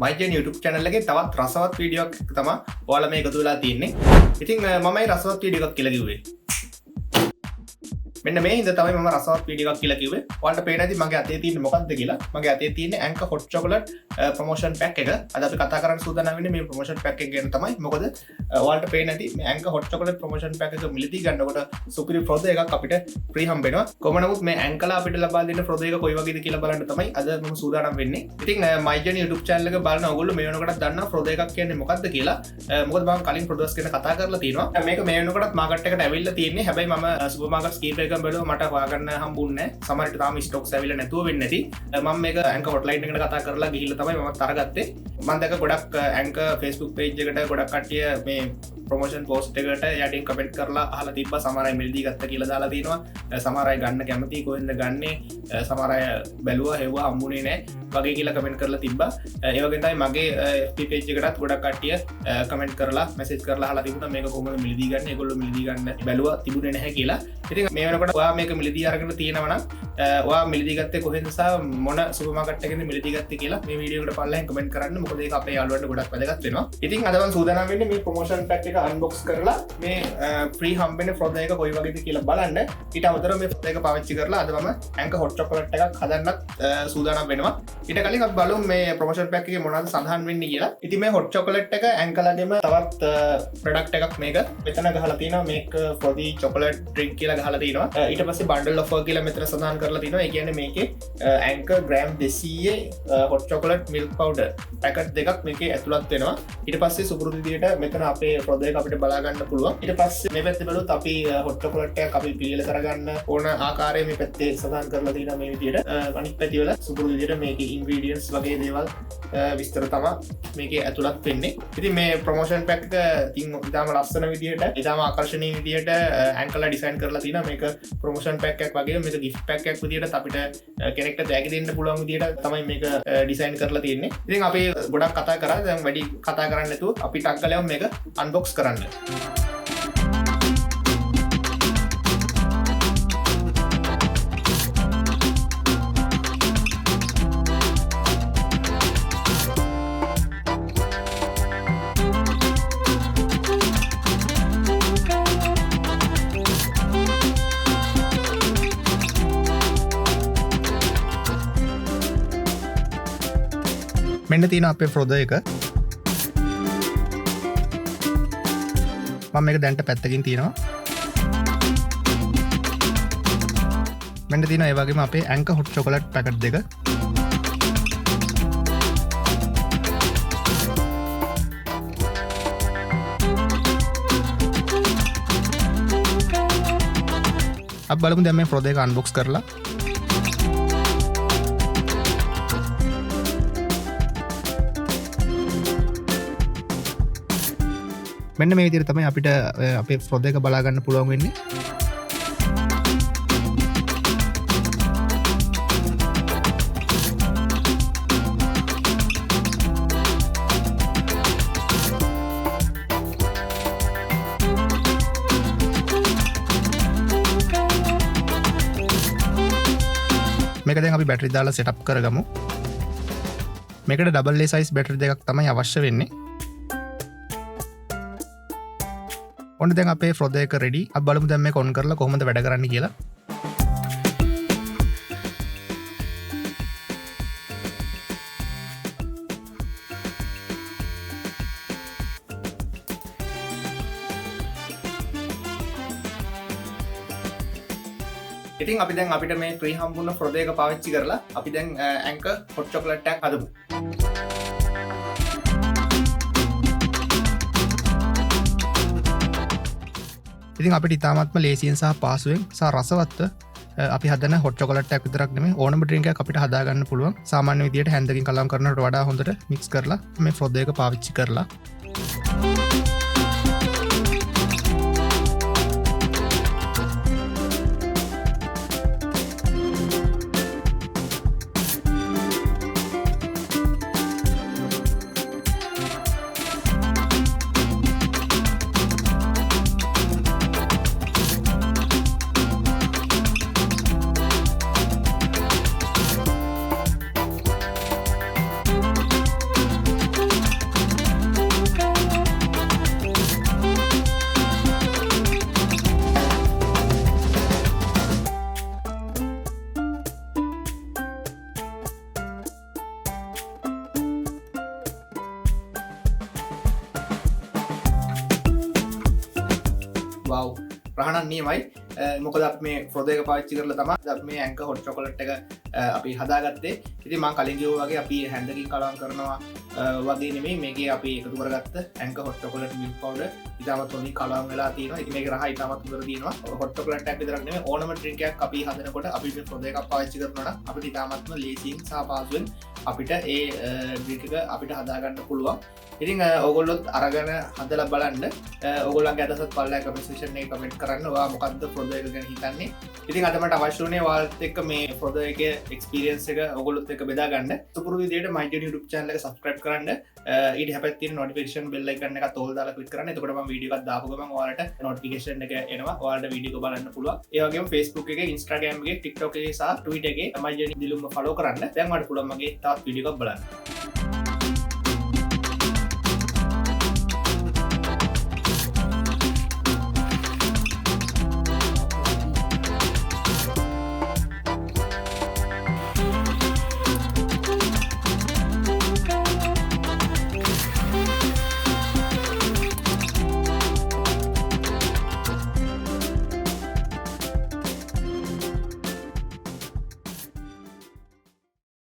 මයිජන් YouTube channel එකේ තවත් රසවත් වීඩියෝ එකක් තමයි ඔයාලා මේ එකතු වෙලා තියෙන්නේ. ඉතින් මමයි රසවත් වීඩියෝ එකක් කියලා කිව්වේ. මෙන්න මේ හින්දා තමයි මම රසවත් වීඩියෝ එකක් කියලා කිව්වේ. ඔයාලට පේන ඇති මගේ අතේ තියෙන්නේ මොකක්ද කියලා. මගේ අතේ තියෙන්නේ Anchor hot chocolate promotion pack එක. අද අපි කතා කරන්න සූදානම් වෙන්නේ මේ promotion pack එක ගැන තමයි. මොකද ඔයාලට පේන ඇති මේ Anchor hot chocolate promotion pack එක මිලදී ගන්නකොට සුපිරි ෆ්‍රොද එකක් අපිට free හම්බ වෙනවා. කොහොම නමුත් මේ Anchor ලා අපිට ලබා දෙන ෆ්‍රොද එක කොයි වගේද කියලා බලන්න තමයි අද මම සූදානම් වෙන්නේ. ඉතින් මයිජන් YouTube channel එක බලන ඔයගොල්ලෝ මේ වෙනකොටත් දන්නවා ෆ්‍රොද එකක් කියන්නේ මොකක්ද කියලා. මොකද මම කලින් ප්‍රොඩක්ට්ස් ගැන කතා කරලා තියෙනවා. මේක මේ වෙනකොටත් මාකට් එකට ඇවිල්ලා තියෙන්නේ. හැබැයි මම සුපර් මාකට්ස් කීප එකකින් බැලුවා මට හොයාගන්න හම්බුන්නේ නැහැ. සමහරට තාම ස්ටොක්ස් ඇවිල්ලා නැතුව වෙන්නේ නැති. මම මේක Anchor hotline එකට කතා කරලා ගිහිල්ලා තමයි මම අරගත්තේ. මම දැක ගොඩක් Anchor Facebook page එකට ගොඩක් කට්ටිය මේ ප්‍රොමෝෂන් පෝස්ට් එකට යටින් කමෙන්ට් කරලා අහලා තිබ්බා. සමහර අය මිලදී ගත්ත කියලා දාලා තිනවා. සමහර අය ගන්න කැමති කොහෙන්ද ගන්නේ, සමහර අය බැලුවා හෙව්වා හම්බුනේ නැහැ වගේ කියලා කමෙන්ට් කරලා තිබ්බා. ඒ වගේ තමයි මගේ FB page එකටත් ගොඩක් කට්ටිය කමෙන්ට් කරලා මෙසේජ් කරලා අහලා තිබුණා මේක කොහොමද මිලදී ගන්න. ඒගොල්ලෝ මිලදී ගන්න බැලුවා තිබුණේ නැහැ කියලා. ඉතින් මේ වෙනකොට ඔයා මේක මිලදී අරගෙන තියෙනවා නම් ඔයා මිලදී ගත්තේ කොහෙන්ද සහ මොන සුපර් මාකට් එකකින්ද මිලදී ගත්තේ කියලා මේ වීඩියෝ එකට පල්ලෙන් කමෙන්ට් කරන්න. මොකද ඒක අපේ යාළුවන්ට ගොඩක් වැදගත් වෙනවා. ඉතින් අද මම සූදානම් වෙන්නේ මේ ප්‍රොමෝෂන් පැක් එක අන්බොක්ස් කරලා මේ ෆ්‍රී හම්බෙන ෆ්‍රොද එක කොයි වගේද කියලා බලන්න. ඊට අමතරව මේ ෆ්‍රොද එක පාවිච්චි කරලා අද මම Anchor hot chocolate එකක් හදන්නත් සූදානම් වෙනවා. ඊට කලින් අපි බලමු මේ ප්‍රොමෝෂන් පැක් එකේ මොනවද සඳහන් වෙන්නේ කියලා. ඉතින් මේ hot chocolate එක Anchor ලගේම තවත් ප්‍රොඩක්ට් එකක් මේක මෙතන ගහලා තියෙනවා. මේක frothy chocolate drink කියලා ගහලා තියෙනවා. ඊට පස්සේ bundle offer කියලා මෙතන සඳහන් කරලා තියෙනවා. ඒ කියන්නේ මේකේ Anchor gram 200 hot chocolate milk powder packet දෙකක් මේකේ ඇතුළත් වෙනවා. ඊට පස්සේ සුපුරුදු විදියට මෙතන අපේ ෆ්‍රොද එක අපිට බලා ගන්න පුළුවන්. ඊට පස්සේ මේ පැත්තේ බලුවොත් අපි hot chocolate එකක් අපි පිළියෙල කරගන්න ඕන ආකාරය මේ පැත්තේ සඳහන් කරලා තියෙනවා මේ විදියට. අනිත් පැති වල සුපුරුදු විදියට මේකේ ingredients වගේ දේවල් විස්තර තමයි මේකේ ඇතුළත් වෙන්නේ. ඉතින් මේ ප්‍රොමෝෂන් පැක් එක ඉතින් ඉතාම ලස්සන විදියට ඉතාම ආකර්ශනීය විදියට Anchor ලා ඩිසයින් කරලා තියෙනවා. මේක ප්‍රොමෝෂන් පැක් එකක් වගේ මේක gift pack එකක් විදියට අපිට කෙනෙක්ට තෑගි දෙන්න පුළුවන් විදියට තමයි මේක ඩිසයින් කරලා තියෙන්නේ. ඉතින් අපි ගොඩක් කතා කරා. දැන් වැඩි කතා කරන්න නැතුව අපි ටක් ගාලා මේක අන්බොක්ස් කරන්න. මෙන්න තියෙන අපේ ෆ්‍රොද එක. මම මේක දැන්ට පැත්තකින් තියෙනවා. මෙන්න තියෙනවා ඒ වගේම අපේ Anchor hot chocolate පැකට් දෙක. අපි බලමු දැන් මේ ෆ්‍රොද එක අන්බොක්ස් කරලා. මෙන්න මේ විදිහට තමයි අපිට අපේ ෆ්‍රොද එක බලා ගන්න පුළුවන් වෙන්නේ. මේක දැන් අපි බැටරි දාලා සෙටප් කරගමු. මේකට ඩබල් A size බැටරි දෙකක් තමයි අවශ්‍ය වෙන්නේ. ඔන්න දැන් අපේ ෆ්‍රොද එක රෙඩි. අපි බලමු දැන් මේක ඔන් කරලා කොහොමද වැඩ කරන්නේ කියලා. ඉතින් අපි දැන් අපිට මේ ෆ්‍රී හම්බුන ෆ්‍රොද එක පාවිච්චි කරලා අපි දැන් Anchor hot chocolate එකක් හදමු. ඉතින් අපිට ඉතාමත්ම ලේසියෙන් සහ පහසුවෙන් සහ රසවත්ව අපි හදන hot chocolate එකක් විතරක් නෙමෙයි ඕනම drink එකක් අපිට හදා ගන්න පුළුවන්. සාමාන්‍ය විදියට හැන්දකින් කලම් කරනවට වඩා හොඳට mix කරලා මේ ෆ්‍රොද එක පාවිච්චි කරලා වව් ප්‍රහණන් නියමයි මොකද මේ ෆ්‍රොදක පාච්චි කරල තම මේ ඇංක හොට් චොකලට් එක අපි හදාගත්තේ ඉති මං කලින්ගෝ වගේ අපි හැන්ඩකින් කලාම් කරනවා වගේ නෙමේ මේක අපි එකතු කරගත්ත ඇංක හොට් චොකලට් මිල් පවඩ ඉතාමත් හොඳින් කලාම් වෙලා තියෙනවා ඉති මේ රහ ඉතාමත් හොඳ තියෙනවා හොට් චොකලට් එකක් විතරක් ඕනම ඩ්‍රින්කයක් අපි හදනකොට අපි මේ ෆ්‍රොද එකක් පාවිච්චි කරනකොට අපිට ඉතාමත්ම ලේසියෙන් සහ පහසුවෙන් අපිට ඒ ඩ්‍රින්ක් එක අපිට හදාගන්න පුළුවන් ඉතින් ඔගොල්ලොත් අරගන හදල බලන්න ඔගොලන් ඇදසත් පල්ල කමේෂන් එක කමෙන්ට් කරන්නවා මොකක්ද ෆොද එක ගැන හිතන්නේ ඉතින් අදමට අවශ්‍යනේ වාල්ත එක්ක මේ ෆොද එක එක්ස්පිරියන්ස් එක ඔගොලොත් එක බෙදාගන්න සුපුරු විදියට මයිඩ YouTube channel එක subscribe කරන්න ඊට හැපැත් තියෙන notification bell icon එක තෝල් දාලා click කරන්න එතකොට මම වීඩියෝ එකක් දාපු ගමන් ඔයාලට notification එක එනවා ඔයාලට වීඩියෝ එක බලන්න පුළුවන් ඒ වගේම Facebook එකේ Instagram එකේ TikTok එකේ සහ Twitter එකේ මයිඩ දිලුම follow කරන්න දැන් ඔයාලට පුළුවන් මගේ තවත් වීඩියෝ එකක් බලන්න